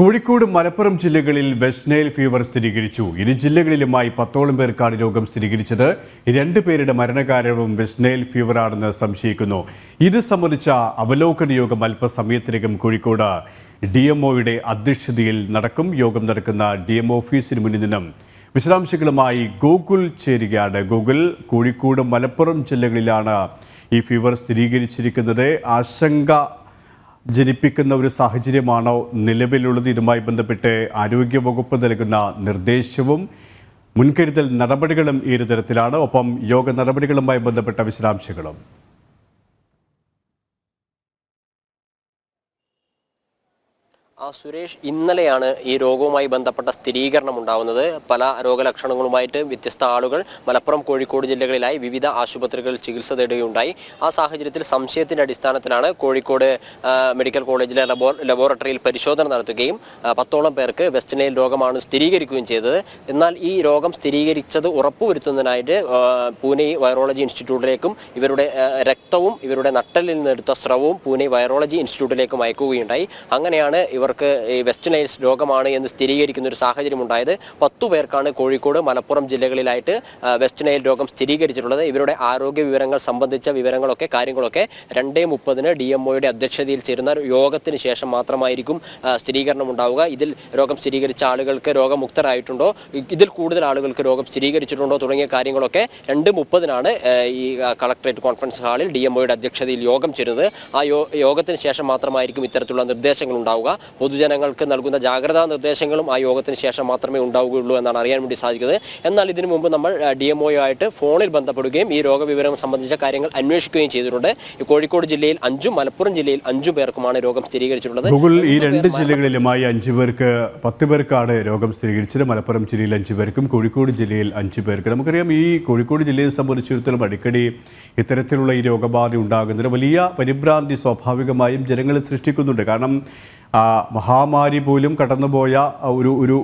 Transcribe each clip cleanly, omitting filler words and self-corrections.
കോഴിക്കോട് മലപ്പുറം ജില്ലകളിൽ west Nile fever സ്ഥിരീകരിച്ചു. ഇരു ജില്ലകളിലുമായി 10ഓളം പേർക്കാണ് രോഗം സ്ഥിരീകരിച്ചത്. 2 പേരുടെ മരണകാരണവും വെസ്റ്റ് നൈൽ ഫീവറാണെന്ന് സംശയിക്കുന്നു. ഇത് സംബന്ധിച്ച അവലോകന യോഗം അല്പസമയത്തിനകം കോഴിക്കോട് DMOയുടെ അധ്യക്ഷതയിൽ നടക്കും. യോഗം നടക്കുന്ന DMO ഓഫീസിന് മുന്നിൽ നിന്നും വിശദാംശങ്ങളുമായി ഗൂഗിൾ ചേരുകയാണ്. ഗൂഗിൾ, കോഴിക്കോട് മലപ്പുറം ജില്ലകളിലാണ് ഈ ഫീവർ സ്ഥിരീകരിച്ചിരിക്കുന്നത്. ആശങ്ക ജനിപ്പിക്കുന്ന ഒരു സാഹചര്യമാണോ നിലവിലുള്ളത്? ഇതുമായി ബന്ധപ്പെട്ട് ആരോഗ്യവകുപ്പ് നൽകുന്ന നിർദ്ദേശവും മുൻകരുതൽ നടപടികളും ഏത് തരത്തിലാണ്? ഒപ്പം യോഗ നടപടികളുമായി ബന്ധപ്പെട്ട വിശദാംശങ്ങളും. സുരേഷ്, ഇന്നലെയാണ് ഈ രോഗവുമായി ബന്ധപ്പെട്ട സ്ഥിരീകരണം ഉണ്ടാവുന്നത്. പല രോഗലക്ഷണങ്ങളുമായിട്ട് വ്യത്യസ്ത ആളുകൾ മലപ്പുറം, കോഴിക്കോട് ജില്ലകളിലായി വിവിധ ആശുപത്രികളിൽ ചികിത്സ തേടുകയുണ്ടായി. ആ സാഹചര്യത്തിൽ സംശയത്തിന്റെ അടിസ്ഥാനത്തിലാണ് കോഴിക്കോട് മെഡിക്കൽ കോളേജിലെ ലബോറട്ടറിയിൽ പരിശോധന നടത്തുകയും 10ഓളം പേർക്ക് വെസ്റ്റ് നൈൽ രോഗമാണ് സ്ഥിരീകരിക്കുകയും ചെയ്തത്. എന്നാൽ ഈ രോഗം സ്ഥിരീകരിച്ചത് ഉറപ്പുവരുത്തുന്നതിനായിട്ട് പൂനെ വൈറോളജി ഇൻസ്റ്റിറ്റ്യൂട്ടിലേക്കും ഇവരുടെ രക്തവും ഇവരുടെ നട്ടലിൽ നിന്നെടുത്ത സ്രവവും പൂനെ വൈറോളജി ഇൻസ്റ്റിറ്റ്യൂട്ടിലേക്കും അയക്കുകയുണ്ടായി. അങ്ങനെയാണ് ഇവർക്ക് ഈ വെസ്റ്റ് നൈൽ രോഗമാണ് എന്ന് സ്ഥിരീകരിക്കുന്ന ഒരു സാഹചര്യം ഉണ്ടായത്. 10 പേർക്കാണ് കോഴിക്കോട്, മലപ്പുറം ജില്ലകളിലായിട്ട് വെസ്റ്റ് നൈൽ രോഗം സ്ഥിരീകരിച്ചിട്ടുള്ളത്. ഇവരുടെ ആരോഗ്യ വിവരങ്ങൾ സംബന്ധിച്ച കാര്യങ്ങളൊക്കെ 2:30 DMOയുടെ അധ്യക്ഷതയിൽ ചേരുന്ന യോഗത്തിന് ശേഷം മാത്രമായിരിക്കും സ്ഥിരീകരണം ഉണ്ടാവുക. ഇതിൽ രോഗം സ്ഥിരീകരിച്ച ആളുകൾക്ക് രോഗമുക്തരായിട്ടുണ്ടോ, ഇതിൽ കൂടുതൽ ആളുകൾക്ക് രോഗം സ്ഥിരീകരിച്ചിട്ടുണ്ടോ തുടങ്ങിയ കാര്യങ്ങളൊക്കെ 2:30 ഈ കളക്ടറേറ്റ് കോൺഫറൻസ് ഹാളിൽ DMOയുടെ അധ്യക്ഷതയിൽ യോഗം ചേരുന്നത്. ആ യോഗത്തിന് ശേഷം മാത്രമായിരിക്കും ഇത്തരത്തിലുള്ള നിർദ്ദേശങ്ങൾ ഉണ്ടാവുക. പൊതുജനങ്ങൾക്ക് നൽകുന്ന ജാഗ്രതാ നിർദ്ദേശങ്ങളും ആ യോഗത്തിന് ശേഷം മാത്രമേ ഉണ്ടാവുകയുള്ളൂ എന്നാണ് അറിയാൻ വേണ്ടി സാധിക്കുന്നത്. എന്നാൽ ഇതിനു മുമ്പ് നമ്മൾ DMOയുമായിട്ട് ഫോണിൽ ബന്ധപ്പെടുകയും ഈ രോഗവിവരം സംബന്ധിച്ച കാര്യങ്ങൾ അന്വേഷിക്കുകയും ചെയ്തിട്ടുണ്ട്. കോഴിക്കോട് ജില്ലയിൽ 5ഉം മലപ്പുറം ജില്ലയിൽ 5 പേർക്കുമാണ് രോഗം സ്ഥിരീകരിച്ചിട്ടുള്ളത്. ഗൂഗിൾ, ഈ 2 ജില്ലകളിലുമായി 5 പേർക്ക് 10 പേർക്കാണ് രോഗം സ്ഥിരീകരിച്ചത്. മലപ്പുറം ജില്ലയിൽ 5 പേർക്കും കോഴിക്കോട് ജില്ലയിൽ 5 പേർക്ക്. നമുക്കറിയാം, ഈ കോഴിക്കോട് ജില്ലയെ സംബന്ധിച്ചിടത്തോളം അടിക്കടി ഇത്തരത്തിലുള്ള ഈ രോഗബാധ ഉണ്ടാകുന്നതിന് വലിയ പരിഭ്രാന്തി സ്വാഭാവികമായും ജനങ്ങളിൽ സൃഷ്ടിക്കുന്നുണ്ട്. കാരണം മഹാമാരി പോലും കടന്നുപോയ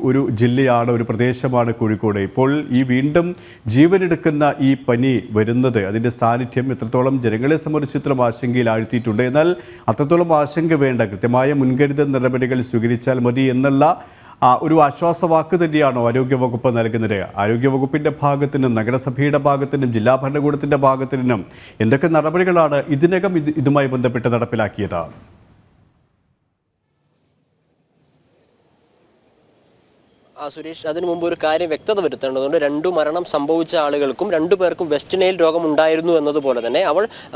ഒരു ജില്ലയാണ്, ഒരു പ്രദേശമാണ് കോഴിക്കോട്. ഇപ്പോൾ ഈ വീണ്ടും ജീവനെടുക്കുന്ന ഈ പനി വരുന്നത്, അതിൻ്റെ സാന്നിധ്യം എത്രത്തോളം ജനങ്ങളെ സംബന്ധിച്ച് ഇത്രയും ആശങ്കയിൽ ആഴ്ത്തിയിട്ടുണ്ട്. എന്നാൽ അത്രത്തോളം ആശങ്ക വേണ്ട, കൃത്യമായ മുൻകരുതൽ നടപടികൾ സ്വീകരിച്ചാൽ മതി എന്നുള്ള ഒരു ആശ്വാസവാക്ക് തന്നെയാണോ ആരോഗ്യവകുപ്പ് നൽകുന്നത്? ആരോഗ്യവകുപ്പിൻ്റെ ഭാഗത്തു നിന്നും നഗരസഭയുടെ ഭാഗത്തു നിന്നും ജില്ലാ ഭരണകൂടത്തിൻ്റെ ഭാഗത്തു നിന്നും എന്തൊക്കെ നടപടികളാണ് ഇതിനകം ഇതുമായി ബന്ധപ്പെട്ട് നടപ്പിലാക്കിയത്? സുരേഷ്, അതിനു മുമ്പ് ഒരു കാര്യം വ്യക്തത വരുത്തേണ്ടതുണ്ട്. 2 മരണം സംഭവിച്ച ആളുകൾക്കും 2 പേർക്കും വെസ്റ്റ് നൈൽ രോഗം ഉണ്ടായിരുന്നു എന്നതുപോലെ തന്നെ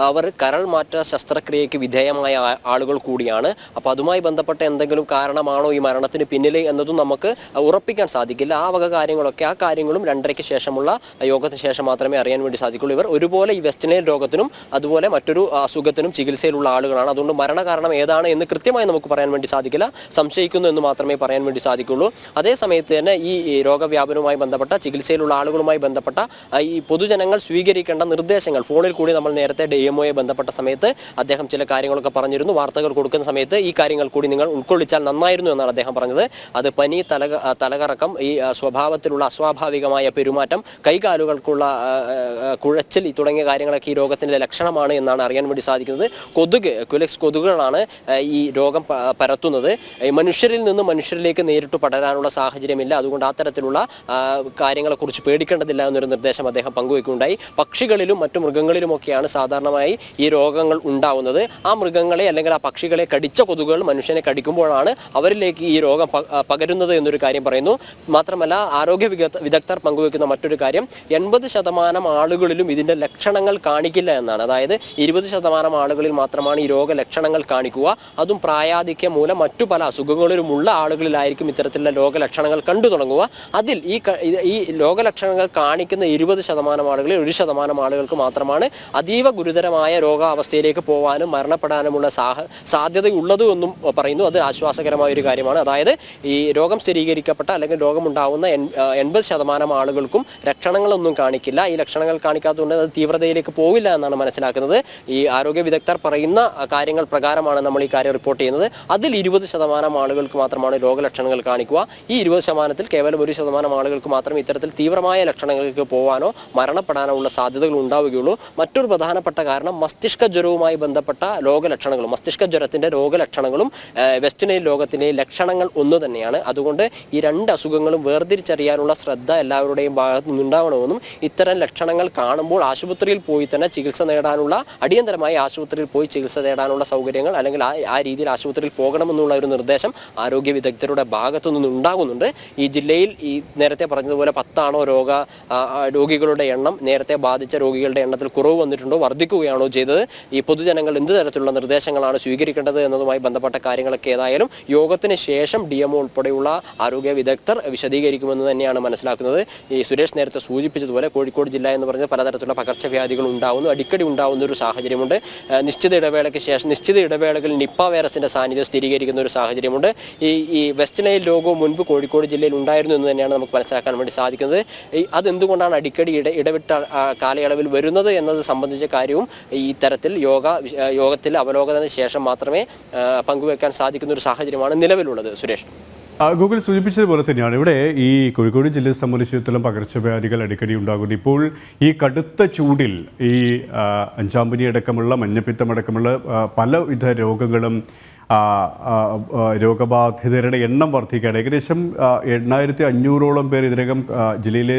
അവർ കരൾ മാറ്റ ശസ്ത്രക്രിയയ്ക്ക് വിധേയമായ ആളുകൾ കൂടിയാണ്. അപ്പോൾ അതുമായി ബന്ധപ്പെട്ട എന്തെങ്കിലും കാരണമാണോ ഈ മരണത്തിന് പിന്നിൽ എന്നതും നമുക്ക് ഉറപ്പിക്കാൻ സാധിക്കില്ല. ആ കാര്യങ്ങളും 2:30 ശേഷമുള്ള യോഗത്തിന് ശേഷം മാത്രമേ അറിയാൻ വേണ്ടി സാധിക്കുള്ളൂ. ഇവർ ഒരുപോലെ ഈ വെസ്റ്റ് നൈൽ രോഗത്തിനും അതുപോലെ മറ്റൊരു അസുഖത്തിനും ചികിത്സയിലുള്ള ആളുകളാണ്. അതുകൊണ്ട് മരണകാരണം ഏതാണ് എന്ന് കൃത്യമായി നമുക്ക് പറയാൻ വേണ്ടി സാധിക്കില്ല. സംശയിക്കുന്നു എന്ന് മാത്രമേ പറയാൻ വേണ്ടി സാധിക്കുള്ളൂ. അതേസമയത്ത് തന്നെ ഈ രോഗവ്യാപനവുമായി ബന്ധപ്പെട്ട ചികിത്സയിലുള്ള ആളുകളുമായി ബന്ധപ്പെട്ട ഈ പൊതുജനങ്ങൾ സ്വീകരിക്കേണ്ട നിർദ്ദേശങ്ങൾ ഫോണിൽ കൂടി നമ്മൾ നേരത്തെ DMOയെ ബന്ധപ്പെട്ട സമയത്ത് അദ്ദേഹം ചില കാര്യങ്ങളൊക്കെ പറഞ്ഞിരുന്നു. വാർത്തകൾ കൊടുക്കുന്ന സമയത്ത് ഈ കാര്യങ്ങൾ കൂടി നിങ്ങൾ ഉൾക്കൊള്ളിച്ചാൽ നന്നായിരുന്നു എന്നാണ് അദ്ദേഹം പറഞ്ഞത്. അത് പനി, തലകറക്കം, ഈ സ്വഭാവത്തിലുള്ള അസ്വാഭാവികമായ പെരുമാറ്റം, കൈകാലുകൾക്കുള്ള കുഴച്ചിൽ തുടങ്ങിയ കാര്യങ്ങളൊക്കെ ഈ രോഗത്തിൻ്റെ ലക്ഷണമാണ് എന്നാണ് അറിയാൻ വേണ്ടി സാധിക്കുന്നത്. ക്യുലെക്സ് കൊതുകുകളാണ് ഈ രോഗം പരത്തുന്നത്. മനുഷ്യരിൽ നിന്ന് മനുഷ്യരിലേക്ക് നേരിട്ട് പടരാനുള്ള സാഹചര്യം. അതുകൊണ്ട് അത്തരത്തിലുള്ള കാര്യങ്ങളെക്കുറിച്ച് പേടിക്കേണ്ടതില്ല എന്നൊരു നിർദ്ദേശം അദ്ദേഹം പങ്കുവയ്ക്കുകയുണ്ടായി. പക്ഷികളിലും മറ്റു മൃഗങ്ങളിലുമൊക്കെയാണ് സാധാരണമായി ഈ രോഗങ്ങൾ ഉണ്ടാവുന്നത്. ആ മൃഗങ്ങളെ അല്ലെങ്കിൽ ആ പക്ഷികളെ കടിച്ച കൊതുകുകൾ മനുഷ്യനെ കടിക്കുമ്പോഴാണ് അവരിലേക്ക് ഈ രോഗം പകരുന്നത് എന്നൊരു കാര്യം പറയുന്നു. മാത്രമല്ല, ആരോഗ്യ വിദഗ്ധർ പങ്കുവയ്ക്കുന്ന മറ്റൊരു കാര്യം 80% ആളുകളിലും ഇതിൻ്റെ ലക്ഷണങ്ങൾ കാണിക്കില്ല എന്നാണ്. അതായത് 20% ആളുകളിൽ മാത്രമാണ് ഈ രോഗലക്ഷണങ്ങൾ കാണിക്കുക. അതും പ്രായാധിക്യം മൂലം മറ്റു പല അസുഖങ്ങളിലുമുള്ള ആളുകളിലായിരിക്കും ഇത്തരത്തിലുള്ള രോഗലക്ഷണങ്ങൾ കണ്ടു തുടങ്ങുക. അതിൽ ഈ രോഗലക്ഷണങ്ങൾ കാണിക്കുന്ന 20% ആളുകളിൽ 1% ആളുകൾക്ക് മാത്രമാണ് അതീവ ഗുരുതരമായ രോഗാവസ്ഥയിലേക്ക് പോകാനും മരണപ്പെടാനുമുള്ള സാധ്യതയുള്ളത് എന്നും പറയുന്നു. അത് ആശ്വാസകരമായ ഒരു കാര്യമാണ്. അതായത് ഈ രോഗം സ്ഥിരീകരിക്കപ്പെട്ട അല്ലെങ്കിൽ രോഗമുണ്ടാകുന്ന 80% ആളുകൾക്കും ലക്ഷണങ്ങളൊന്നും കാണിക്കില്ല. ഈ ലക്ഷണങ്ങൾ കാണിക്കാത്തതുകൊണ്ട് അത് തീവ്രതയിലേക്ക് പോവില്ല എന്നാണ് മനസ്സിലാക്കുന്നത്. ഈ ആരോഗ്യ വിദഗ്ധർ പറയുന്ന കാര്യങ്ങൾ പ്രകാരമാണ് നമ്മൾ ഈ കാര്യം റിപ്പോർട്ട് ചെയ്യുന്നത്. അതിൽ 20% ആളുകൾക്ക് മാത്രമാണ് രോഗലക്ഷണങ്ങൾ കാണിക്കുക. ഈ 20% 100% കേവലം 1% ആളുകൾക്ക് മാത്രമേ ഇത്തരത്തിൽ തീവ്രമായ ലക്ഷണങ്ങൾക്ക് പോകാനോ മരണപ്പെടാനോ ഉള്ള സാധ്യതകൾ ഉണ്ടാവുകയുള്ളൂ. മറ്റൊരു പ്രധാനപ്പെട്ട കാരണം മസ്തിഷ്ക ജ്വരവുമായി ബന്ധപ്പെട്ട രോഗലക്ഷണങ്ങളും മസ്തിഷ്ക ജ്വരത്തിൻ്റെ രോഗലക്ഷണങ്ങളും വെസ്റ്റ് നൈൽ രോഗത്തിൻ്റെ ലക്ഷണങ്ങൾ ഒന്ന് തന്നെയാണ്. അതുകൊണ്ട് ഈ രണ്ട് അസുഖങ്ങളും വേർതിരിച്ചറിയാനുള്ള ശ്രദ്ധ എല്ലാവരുടെയും ഭാഗത്തു നിന്നുണ്ടാവണമെന്നും ഇത്തരം ലക്ഷണങ്ങൾ കാണുമ്പോൾ ആശുപത്രിയിൽ പോയി തന്നെ ചികിത്സ നേടാനുള്ള അടിയന്തരമായി ആശുപത്രിയിൽ പോയി ചികിത്സ നേടാനുള്ള സൗകര്യങ്ങൾ അല്ലെങ്കിൽ ആ രീതിയിൽ ആശുപത്രിയിൽ പോകണമെന്നുള്ള ഒരു നിർദ്ദേശം ആരോഗ്യ വിദഗ്ധരുടെ ഭാഗത്തു നിന്നുണ്ടാകുന്നുണ്ട്. ഈ ജില്ലയിൽ ഈ നേരത്തെ പറഞ്ഞതുപോലെ 10 രോഗികളുടെ എണ്ണം നേരത്തെ ബാധിച്ച രോഗികളുടെ എണ്ണത്തിൽ കുറവ് വന്നിട്ടുണ്ടോ, വർദ്ധിക്കുകയാണോ ചെയ്തത്, ഈ പൊതുജനങ്ങൾ എന്ത് തരത്തിലുള്ള നിർദ്ദേശങ്ങളാണ് സ്വീകരിക്കേണ്ടത് എന്നതുമായി ബന്ധപ്പെട്ട കാര്യങ്ങളൊക്കെ ഏതായാലും യോഗത്തിന് ശേഷം DMO ഉൾപ്പെടെയുള്ള ആരോഗ്യ വിദഗ്ധർ വിശദീകരിക്കുമെന്ന് തന്നെയാണ് മനസ്സിലാക്കുന്നത്. ഈ സുരേഷ് നേരത്തെ സൂചിപ്പിച്ചതുപോലെ കോഴിക്കോട് ജില്ല എന്ന് പറഞ്ഞാൽ പലതരത്തിലുള്ള പകർച്ചവ്യാധികൾ ഉണ്ടാകുന്നു, അടിക്കടി ഉണ്ടാകുന്ന ഒരു സാഹചര്യമുണ്ട്. നിശ്ചിത ഇടവേളയ്ക്ക് ശേഷം നിശ്ചിത ഇടവേളകളിൽ നിപ്പ വൈറസിന്റെ സാന്നിധ്യം സ്ഥിരീകരിക്കുന്ന ഒരു സാഹചര്യമുണ്ട്. ഈ വെസ്റ്റ് നൈൽ രോഗവും മുൻപ് കോഴിക്കോട് ജില്ലയിൽ ഉണ്ടായിരുന്നു എന്ന് തന്നെയാണ് നമുക്ക് മനസ്സിലാക്കാൻ വേണ്ടി സാധിക്കുന്നത്. അതെന്തുകൊണ്ടാണ് അടിക്കടി ഇടവിട്ട കാലയളവിൽ വരുന്നത് എന്നത് സംബന്ധിച്ച കാര്യവും ഈ തരത്തിൽ യോഗത്തിൽ അവലോകനത്തിന് ശേഷം മാത്രമേ പങ്കുവെക്കാൻ സാധിക്കുന്ന ഒരു സാഹചര്യമാണ് നിലവിലുള്ളത്. സുരേഷ്, ഗൂഗിൾ സൂചിപ്പിച്ചതുപോലെ തന്നെയാണ് ഇവിടെ ഈ കോഴിക്കോട് ജില്ലയെ സംബന്ധിച്ചിടത്തോളം പകർച്ചവ്യാധികൾ അടിക്കടി ഉണ്ടാകുന്നു. ഇപ്പോൾ ഈ കടുത്ത ചൂടിൽ ഈ അഞ്ചാമ്പനി അടക്കമുള്ള മഞ്ഞപ്പിത്തമടക്കമുള്ള പലവിധ രോഗങ്ങളും രോഗബാധിതരുടെ എണ്ണം വർദ്ധിക്കുകയാണ്. ഏകദേശം 8500ഓളം പേർ ഇതിനകം ജില്ലയിലെ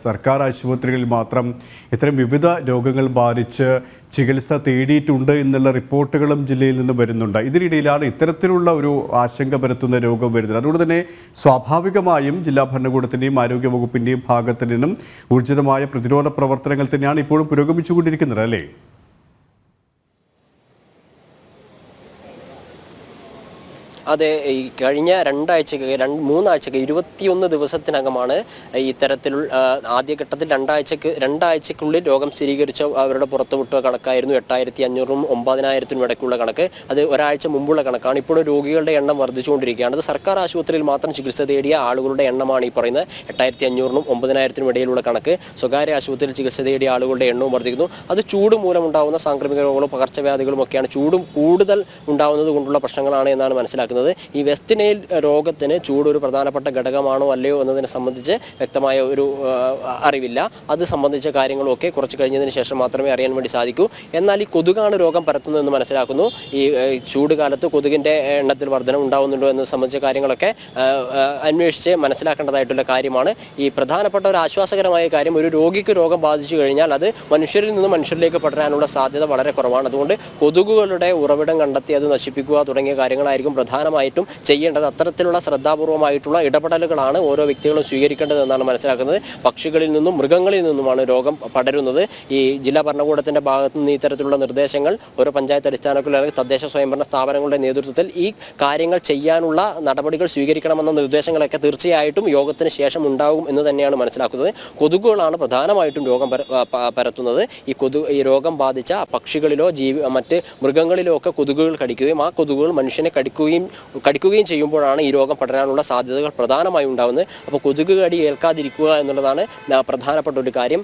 സർക്കാർ ആശുപത്രികളിൽ മാത്രം ഇത്തരം വിവിധ രോഗങ്ങൾ ബാധിച്ച് ചികിത്സ തേടിയിട്ടുണ്ട് എന്നുള്ള റിപ്പോർട്ടുകളും ജില്ലയിൽ നിന്ന് വരുന്നുണ്ട്. ഇതിനിടയിലാണ് ഇത്തരത്തിലുള്ള ഒരു ആശങ്ക പരത്തുന്ന രോഗം വരുന്നത്. അതുകൊണ്ട് തന്നെ സ്വാഭാവികമായും ജില്ലാ ഭരണകൂടത്തിൻ്റെയും ആരോഗ്യവകുപ്പിൻ്റെയും ഭാഗത്തു നിന്നും ഊർജിതമായ പ്രതിരോധ പ്രവർത്തനങ്ങൾ തന്നെയാണ് ഇപ്പോഴും പുരോഗമിച്ചുകൊണ്ടിരിക്കുന്നത്, അല്ലേ? അതെ, ഈ കഴിഞ്ഞ 3 ആഴ്ചക്ക് 21 ദിവസത്തിനകമാണ് ഇത്തരത്തിലുള്ള ആദ്യഘട്ടത്തിൽ രണ്ടാഴ്ചക്കുള്ളിൽ രോഗം സ്ഥിരീകരിച്ച അവരുടെ പുറത്തുവിട്ട കണക്കായിരുന്നു 8500-ഉം 9000-നും ഇടയ്ക്കുള്ള കണക്ക്. അത് ഒരാഴ്ച മുമ്പുള്ള കണക്കാണ്. ഇപ്പോഴും രോഗികളുടെ എണ്ണം വർദ്ധിച്ചുകൊണ്ടിരിക്കുകയാണ്. അത് സർക്കാർ ആശുപത്രിയിൽ മാത്രം ചികിത്സ തേടിയ ആളുകളുടെ എണ്ണമാണ് ഈ പറയുന്നത്. 8500-നും 9000-നും ഇടയിലുള്ള കണക്ക്. സ്വകാര്യ ആശുപത്രിയിൽ ചികിത്സ തേടിയ ആളുകളുടെ എണ്ണവും വർദ്ധിക്കുന്നു. അത് ചൂട് മൂലമുണ്ടാകുന്ന സാംക്രമിക രോഗങ്ങളും പകർച്ചവ്യാധികളും ഒക്കെയാണ്. ചൂടും കൂടുതൽ ഉണ്ടാകുന്നത് കൊണ്ടുള്ള പ്രശ്നങ്ങളാണ് എന്നാണ് മനസ്സിലാക്കുന്നത്. ഈ വെസ്റ്റ് നൈൽ രോഗത്തിന് ചൂട് ഒരു പ്രധാനപ്പെട്ട ഘടകമാണോ അല്ലയോ എന്നതിനെ സംബന്ധിച്ച് വ്യക്തമായ ഒരു അറിവില്ല. അത് സംബന്ധിച്ച കാര്യങ്ങളൊക്കെ കുറച്ച് കഴിഞ്ഞതിന് ശേഷം മാത്രമേ അറിയാൻ വേണ്ടി സാധിക്കൂ. എന്നാൽ ഈ കൊതുകാണ് രോഗം പരത്തുന്നതെന്ന് മനസ്സിലാക്കുന്നു. ഈ ചൂട് കാലത്ത് കൊതുകിൻ്റെ എണ്ണത്തിൽ വർധന ഉണ്ടാകുന്നുണ്ടോ എന്നത് സംബന്ധിച്ച കാര്യങ്ങളൊക്കെ അന്വേഷിച്ച് മനസ്സിലാക്കേണ്ടതായിട്ടുള്ള കാര്യമാണ്. ഈ പ്രധാനപ്പെട്ട ഒരു ആശ്വാസകരമായ കാര്യം, ഒരു രോഗിക്ക് രോഗം ബാധിച്ചു കഴിഞ്ഞാൽ അത് മനുഷ്യരിൽ നിന്ന് മനുഷ്യരിലേക്ക് പടരാനുള്ള സാധ്യത വളരെ കുറവാണ്. അതുകൊണ്ട് കൊതുകുകളുടെ ഉറവിടം കണ്ടെത്തി അത് നശിപ്പിക്കുക തുടങ്ങിയ കാര്യങ്ങളായിരിക്കും പ്രധാനമായിട്ടും ചെയ്യേണ്ടത്. അത്തരത്തിലുള്ള ശ്രദ്ധാപൂർവമായിട്ടുള്ള ഇടപെടലുകളാണ് ഓരോ വ്യക്തികളും സ്വീകരിക്കേണ്ടത് എന്നാണ് മനസ്സിലാക്കുന്നത്. പക്ഷികളിൽ നിന്നും മൃഗങ്ങളിൽ നിന്നുമാണ് രോഗം പടരുന്നത്. ഈ ജില്ലാ ഭരണകൂടത്തിൻ്റെ ഭാഗത്തു നിന്ന് ഇത്തരത്തിലുള്ള നിർദ്ദേശങ്ങൾ ഓരോ പഞ്ചായത്ത് അടിസ്ഥാനത്തിൽ അല്ലെങ്കിൽ തദ്ദേശ സ്വയംഭരണ സ്ഥാപനങ്ങളുടെ നേതൃത്വത്തിൽ ഈ കാര്യങ്ങൾ ചെയ്യാനുള്ള നടപടികൾ സ്വീകരിക്കണമെന്ന നിർദ്ദേശങ്ങളൊക്കെ തീർച്ചയായിട്ടും യോഗത്തിന് ശേഷം ഉണ്ടാകും എന്ന് തന്നെയാണ് മനസ്സിലാക്കുന്നത്. കൊതുകുകളാണ് പ്രധാനമായിട്ടും രോഗം പരത്തുന്നത്. ഈ രോഗം ബാധിച്ച പക്ഷികളിലോ മറ്റ് മൃഗങ്ങളിലോ ഒക്കെ കൊതുകുകൾ കടിക്കുകയും ആ കൊതുകുകൾ മനുഷ്യനെ കടിക്കുകയും ചെയ്യുമ്പോഴാണ് ഈ രോഗം പടരാനുള്ള സാധ്യതകൾ പ്രധാനമായും ഉണ്ടാകുന്നത്. അപ്പോൾ കൊതുക് കടി ഏൽക്കാതിരിക്കുക എന്നുള്ളതാണ് പ്രധാനപ്പെട്ട ഒരു കാര്യം.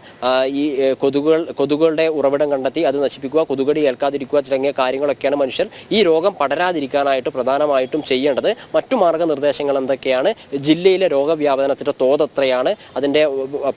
ഈ കൊതുകുകളുടെ ഉറവിടം കണ്ടെത്തി അത് നശിപ്പിക്കുക, കൊതുകടി ഏൽക്കാതിരിക്കുക തുടങ്ങിയ കാര്യങ്ങളൊക്കെയാണ് മനുഷ്യർ ഈ രോഗം പടരാതിരിക്കാനായിട്ട് പ്രധാനമായിട്ടും ചെയ്യേണ്ടത്. മറ്റു മാർഗ്ഗനിർദ്ദേശങ്ങൾ എന്തൊക്കെയാണ്, ജില്ലയിലെ രോഗവ്യാപനത്തിൻ്റെ തോത് എത്രയാണ്, അതിൻ്റെ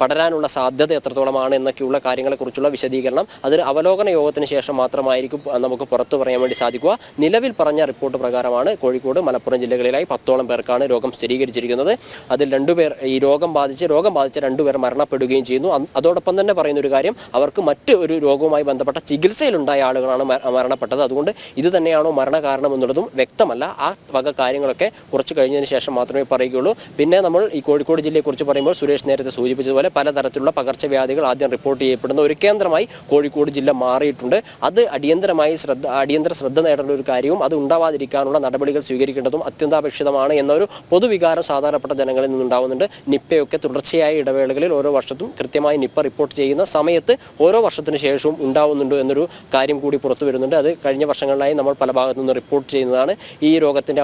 പടരാനുള്ള സാധ്യത എത്രത്തോളമാണ് എന്നൊക്കെയുള്ള കാര്യങ്ങളെക്കുറിച്ചുള്ള വിശദീകരണം അതൊരു അവലോകന യോഗത്തിന് ശേഷം മാത്രമായിരിക്കും നമുക്ക് പുറത്തു പറയാൻ വേണ്ടി സാധിക്കുക. നിലവിൽ പറഞ്ഞ റിപ്പോർട്ട് പ്രകാരമാണ് കോഴിക്കോട്, മലപ്പുറം ജില്ലകളിലായി 10ഓളം പേർക്കാണ് രോഗം സ്ഥിരീകരിച്ചിരിക്കുന്നത്. അതിൽ 2 പേർ ഈ രോഗം ബാധിച്ച 2 പേർ മരണപ്പെടുകയും ചെയ്യുന്നു. അതോടൊപ്പം തന്നെ പറയുന്ന ഒരു കാര്യം, അവർക്ക് മറ്റ് ഒരു രോഗവുമായി ബന്ധപ്പെട്ട ചികിത്സയിലുണ്ടായ ആളുകളാണ് മരണപ്പെട്ടത്. അതുകൊണ്ട് ഇത് തന്നെയാണോ മരണകാരണം എന്നുള്ളതും വ്യക്തമല്ല. ആ വക കാര്യങ്ങളൊക്കെ കുറച്ച് കഴിഞ്ഞതിന് ശേഷം മാത്രമേ പറയുകയുള്ളൂ. പിന്നെ നമ്മൾ ഈ കോഴിക്കോട് ജില്ലയെക്കുറിച്ച് പറയുമ്പോൾ സുരേഷ് നേരത്തെ സൂചിപ്പിച്ചതുപോലെ പലതരത്തിലുള്ള പകർച്ചവ്യാധികൾ ആദ്യം റിപ്പോർട്ട് ചെയ്യപ്പെടുന്ന ഒരു കേന്ദ്രമായി കോഴിക്കോട് ജില്ല മാറിയിട്ടുണ്ട്. അത് അടിയന്തര ശ്രദ്ധ നേടേണ്ട ഒരു കാര്യവും അത് ഉണ്ടാവാതിരിക്കാനുള്ള നടപടികൾ സ്വീകരിക്കേണ്ടതും അത്യന്താപേക്ഷിതമാണ് എന്നൊരു പൊതുവികാരം സാധാരണപ്പെട്ട ജനങ്ങളിൽ നിന്നുണ്ടാകുന്നുണ്ട്. നിപ്പയൊക്കെ തുടർച്ചയായ ഇടവേളകളിൽ ഓരോ വർഷത്തും കൃത്യമായി നിപ്പ റിപ്പോർട്ട് ചെയ്യുന്ന സമയത്ത് ഓരോ വർഷത്തിന് ശേഷവും ഉണ്ടാവുന്നുണ്ട് എന്നൊരു കാര്യം കൂടി പുറത്തു വരുന്നുണ്ട്. അത് കഴിഞ്ഞ വർഷങ്ങളിലായി നമ്മൾ പല ഭാഗത്തു നിന്ന് റിപ്പോർട്ട് ചെയ്യുന്നതാണ്. ഈ രോഗത്തിൻ്റെ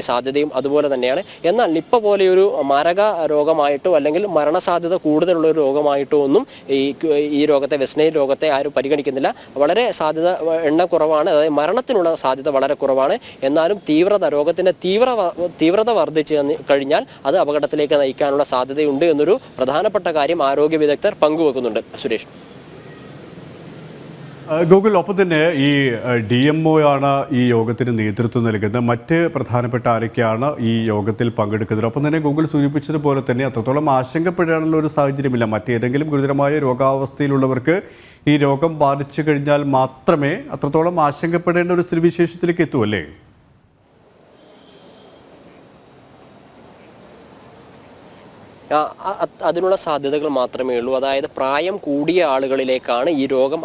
സാധ്യതയും അതുപോലെ തന്നെയാണ്. എന്നാൽ നിപ്പ പോലെയൊരു മാരക രോഗമായിട്ടോ അല്ലെങ്കിൽ മരണസാധ്യത കൂടുതലുള്ള ഒരു രോഗമായിട്ടോ ഒന്നും ഈ രോഗത്തെ, വെസ്റ്റ് നൈൽ രോഗത്തെ ആരും പരിഗണിക്കുന്നില്ല. വളരെ സാധ്യത എണ്ണം കുറവാണ്, അതായത് മരണത്തിനുള്ള സാധ്യത വളരെ കുറവാണ്. എന്നാലും തീവ്രത രോഗത്തിൻ്റെ തീവ്രത വർദ്ധിച്ചു കഴിഞ്ഞാൽ അത് അപകടത്തിലേക്ക് നയിക്കാനുള്ള സാധ്യതയുണ്ട് എന്നൊരു പ്രധാനപ്പെട്ട കാര്യം ആരോഗ്യ വിദഗ്ധർ പങ്കുവെക്കുന്നുണ്ട്. സുരേഷ്. ഗൂഗിൾ, ഒപ്പം തന്നെ ഈ DMO ആണ് ഈ യോഗത്തിന് നേതൃത്വം നൽകുന്നത്. മറ്റ് പ്രധാനപ്പെട്ട ആരൊക്കെയാണ് ഈ യോഗത്തിൽ പങ്കെടുക്കുന്നത്? ഒപ്പം തന്നെ ഗൂഗിൾ സൂചിപ്പിച്ചതുപോലെ തന്നെ അത്രത്തോളം ആശങ്കപ്പെടാനുള്ള ഒരു സാഹചര്യമില്ല. മറ്റേതെങ്കിലും ഗുരുതരമായ രോഗാവസ്ഥയിലുള്ളവർക്ക് ഈ രോഗം ബാധിച്ചു കഴിഞ്ഞാൽ മാത്രമേ അത്രത്തോളം ആശങ്കപ്പെടേണ്ട ഒരു സ്ഥിതിവിശേഷത്തിലേക്ക് എത്തൂ, അല്ലേ? അതിനുള്ള സാധ്യതകൾ മാത്രമേ ഉള്ളൂ. അതായത് പ്രായം കൂടിയ ആളുകളിലേക്കാണ് ഈ രോഗം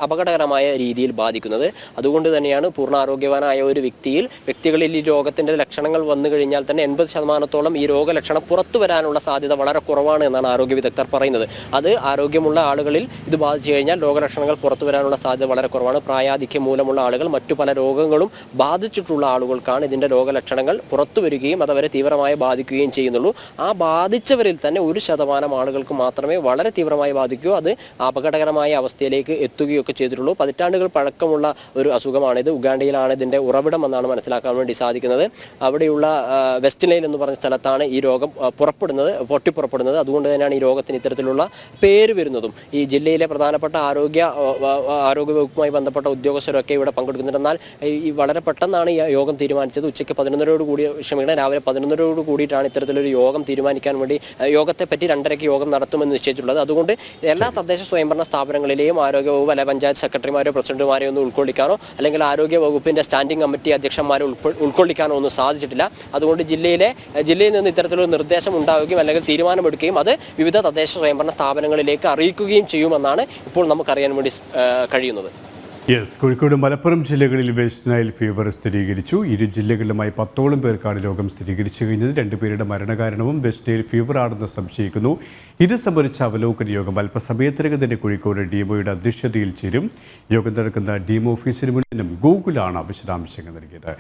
അപകടകരമായ രീതിയിൽ ബാധിക്കുന്നത്. അതുകൊണ്ട് തന്നെയാണ് പൂർണ്ണാരോഗ്യവാനായ ഒരു വ്യക്തികളിൽ ഈ രോഗത്തിൻ്റെ ലക്ഷണങ്ങൾ വന്നു കഴിഞ്ഞാൽ തന്നെ 80% ഈ രോഗലക്ഷണം പുറത്തു വരാനുള്ള സാധ്യത വളരെ കുറവാണ് എന്നാണ് ആരോഗ്യ വിദഗ്ധർ പറയുന്നത്. അത് ആരോഗ്യമുള്ള ആളുകളിൽ ഇത് ബാധിച്ചു കഴിഞ്ഞാൽ രോഗലക്ഷണങ്ങൾ പുറത്തു വരാനുള്ള സാധ്യത വളരെ കുറവാണ്. പ്രായാധിക്യം മൂലമുള്ള ആളുകൾ, മറ്റു പല രോഗങ്ങളും ബാധിച്ചിട്ടുള്ള ആളുകൾക്കാണ് ഇതിൻ്റെ രോഗലക്ഷണങ്ങൾ പുറത്തു വരികയും അതവരെ തീവ്രമായി ബാധിക്കുകയും ചെയ്യുന്നുള്ളൂ. ആ ബാധിച്ചവരിൽ തന്നെ 1% ആളുകൾക്ക് മാത്രമേ വളരെ തീവ്രമായി ബാധിക്കുകയോ അത് അപകടകരമായ അവസ്ഥയിലേക്ക് എത്തുകയൊക്കെ ചെയ്തിട്ടുള്ളൂ. പതിറ്റാണ്ടുകൾ പഴക്കമുള്ള ഒരു അസുഖമാണിത്. ഉഗാണ്ടയിലാണ് ഇതിൻ്റെ ഉറവിടം എന്നാണ് മനസ്സിലാക്കാൻ വേണ്ടി സാധിക്കുന്നത്. അവിടെയുള്ള വെസ്റ്റ് നൈൽ എന്ന് പറഞ്ഞ സ്ഥലത്താണ് ഈ രോഗം പൊട്ടിപ്പുറപ്പെടുന്നത്. അതുകൊണ്ട് തന്നെയാണ് ഈ രോഗത്തിന് ഇത്തരത്തിലുള്ള പേര് വരുന്നതും. ഈ ജില്ലയിലെ പ്രധാനപ്പെട്ട ആരോഗ്യ വകുപ്പുമായി ബന്ധപ്പെട്ട ഉദ്യോഗസ്ഥരൊക്കെ ഇവിടെ പങ്കെടുക്കുന്നുണ്ട്. എന്നാൽ ഈ വളരെ പെട്ടെന്നാണ് ഈ യോഗം തീരുമാനിച്ചത്. ഉച്ചയ്ക്ക് 11:00 രാവിലെ 11:00 കൂടിയിട്ടാണ് ഇത്തരത്തിലൊരു യോഗം തീരുമാനിക്കാൻ വേണ്ടി യോഗത്തെ പറ്റി 2:30 യോഗം നടത്തുമെന്ന് നിശ്ചയിച്ചിട്ടുള്ളത്. അതുകൊണ്ട് എല്ലാ തദ്ദേശ സ്വയംഭരണ സ്ഥാപനങ്ങളിലെയും ആരോഗ്യ വകുപ്പ് അല്ലെ പഞ്ചായത്ത് സെക്രട്ടറിമാരോ പ്രസിഡന്റുമാരെയോ ഒന്നും ഉൾക്കൊള്ളിക്കാനോ അല്ലെങ്കിൽ ആരോഗ്യ വകുപ്പിന്റെ സ്റ്റാൻഡിംഗ് കമ്മിറ്റി അധ്യക്ഷന്മാരെ ഉൾക്കൊള്ളിക്കാനോ ഒന്നും സാധിച്ചിട്ടില്ല. അതുകൊണ്ട് ജില്ലയിൽ നിന്ന് ഇത്തരത്തിലൊരു നിർദ്ദേശം ഉണ്ടാവുകയും അല്ലെങ്കിൽ തീരുമാനമെടുക്കുകയും അത് വിവിധ തദ്ദേശ സ്വയംഭരണ സ്ഥാപനങ്ങളിലേക്ക് അറിയിക്കുകയും ചെയ്യുമെന്നാണ് ഇപ്പോൾ നമുക്കറിയാൻ വേണ്ടി കഴിയുന്നത്. യെസ്, കോഴിക്കോട്, മലപ്പുറം ജില്ലകളിൽ വെസ്റ്റ് നൈൽ ഫീവർ സ്ഥിരീകരിച്ചു. 2 ജില്ലകളിലുമായി 10ഓളം പേർക്കാണ് രോഗം സ്ഥിരീകരിച്ചു കഴിഞ്ഞത്. 2 പേരുടെ മരണകാരണവും വെസ്റ്റ് നൈൽ ഫീവർ ആണെന്ന് സംശയിക്കുന്നു. ഇത് സംബന്ധിച്ച അവലോകന യോഗം അല്പസമയത്തിനകം തന്നെ കോഴിക്കോട് DMOയുടെ അധ്യക്ഷതയിൽ ചേരും. യോഗം നടക്കുന്ന DMO ഓഫീസിന് മുന്നിലും ഗൂഗിളാണ് വിശദാംശങ്ങൾ നൽകിയത്.